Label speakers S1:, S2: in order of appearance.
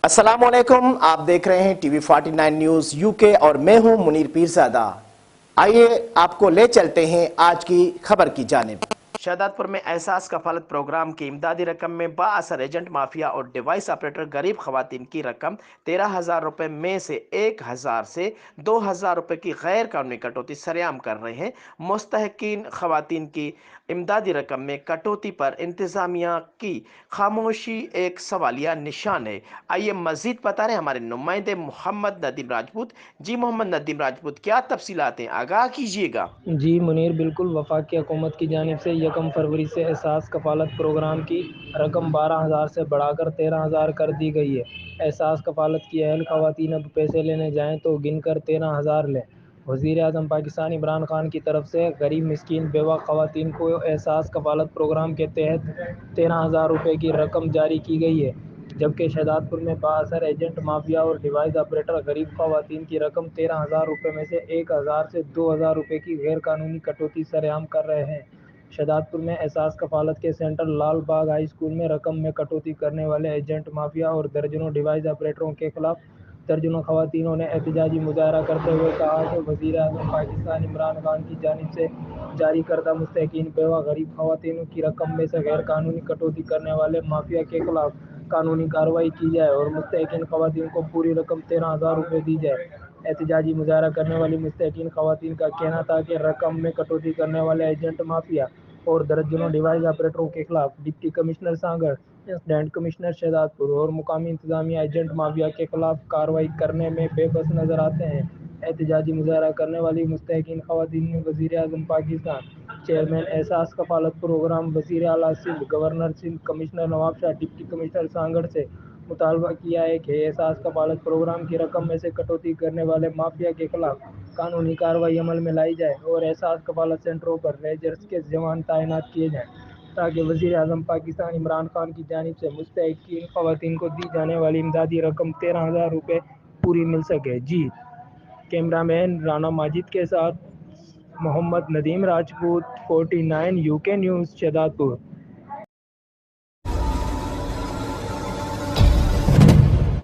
S1: अस्सलामुअलैकुम, आप देख रहे हैं टीवी 49 न्यूज़ यूके और मैं हूं मुनीर पीरज़ादा। आइए आपको ले चलते हैं आज की खबर की जानिब। शहदादपुर में एहसास कफालत प्रोग्राम की इमदादी रकम में बाअसर एजेंट माफिया और डिवाइस ऑपरेटर गरीब खवातीन की रकम 13,000 रुपए में से 1,000 से 2,000 रुपए की गैर कानूनी कटौती सरेआम कर रहे हैं। मुस्तहकीन खवातीन की इमदादी रकम में कटौती पर इंतजामिया की खामोशी एक सवालिया निशान है। आइए मजीद बता रहे हमारे नुमाइंदे मोहम्मद नदीम राजपूत। जी मोहम्मद नदीम राजपूत, क्या तफसीलात हैं, आगाह कीजिएगा।
S2: जी मुनीर, बिल्कुल। वफाकी हुकूमत की जानिब से 1 फरवरी से एहसास कफालत प्रोग्राम की रकम 12,000 से बढ़ाकर 13,000 कर दी गई है। एहसास कफालत की अहल खवातीन अब पैसे लेने जाएं तो गिनकर 13,000 लें। वज़ीर आज़म पाकिस्तान इमरान खान की तरफ से गरीब मिस्कीन बेवा खवातीन को एहसास कफालत प्रोग्राम के तहत 13,000 रुपये की रकम जारी की गई है, जबकि शहदादपुर में बाअसर एजेंट माफिया और डिवाइस ऑपरेटर गरीब खवातीन की रकम 13,000 रुपये में से 1,000 से 2,000 रुपये की गैर कानूनी कटौती सरेआम कर रहे हैं। शहदादपुर में एहसास कफालत के सेंटर लाल बाग हाई स्कूल में रकम में कटौती करने वाले एजेंट माफिया और दर्जनों डिवाइस ऑपरेटरों के खिलाफ दर्जनों खवातीनों ने एहतजाजी मुजाहरा करते हुए कहा कि वज़ीर आज़म पाकिस्तान इमरान खान की जानिब से जारी करदा मुस्तहकीन बेवा गरीब खवातीनों की रकम में से गैर कानूनी कटौती करने वाले माफिया के खिलाफ कानूनी कार्रवाई की जाए और मुस्तहकीन खवातीन को पूरी रकम 13,000 रुपये दी जाए। एहतजाजी मुजाहरा करने वाली मुस्तहकीन खवातीन का कहना था कि रकम में कटौती करने वाले एजेंट माफिया और दर्जनों डिवाइस ऑपरेटरों के खिलाफ deputy commissioner Sanghar, incident commissioner Shahdadpur और मुकामी इंतजामिया एजेंट माफिया के खिलाफ कार्रवाई करने में बेबस नजर आते हैं। एहतजाजी मुजाहरा करने वाली मुस्तहकीन खवातीन ने वज़ीर आज़म पाकिस्तान, चेयरमैन एहसास कफालत प्रोग्राम, वज़ीर आला Sindh, governor Sindh, commissioner Nawab Shah, deputy commissioner Sanghar से मुतालबा किया है कि एहसास कफालत प्रोग्राम की रकम में से कटौती करने वाले माफिया के खिलाफ कानूनी कार्रवाई अमल में लाई जाए और एहसास कफालत सेंटरों पर रेंजर्स के जवान तैनात किए जाएँ, ताकि वज़ीर आज़म पाकिस्तान इमरान खान की जानिब से मुस्तहकीन खवातीन को दी जाने वाली इमदादी रकम 13,000 रुपये पूरी मिल सके। जी, कैमरामैन राना माजिद के साथ मोहम्मद नदीम राजपूत, 49 यूके न्यूज़, शहदादपुर।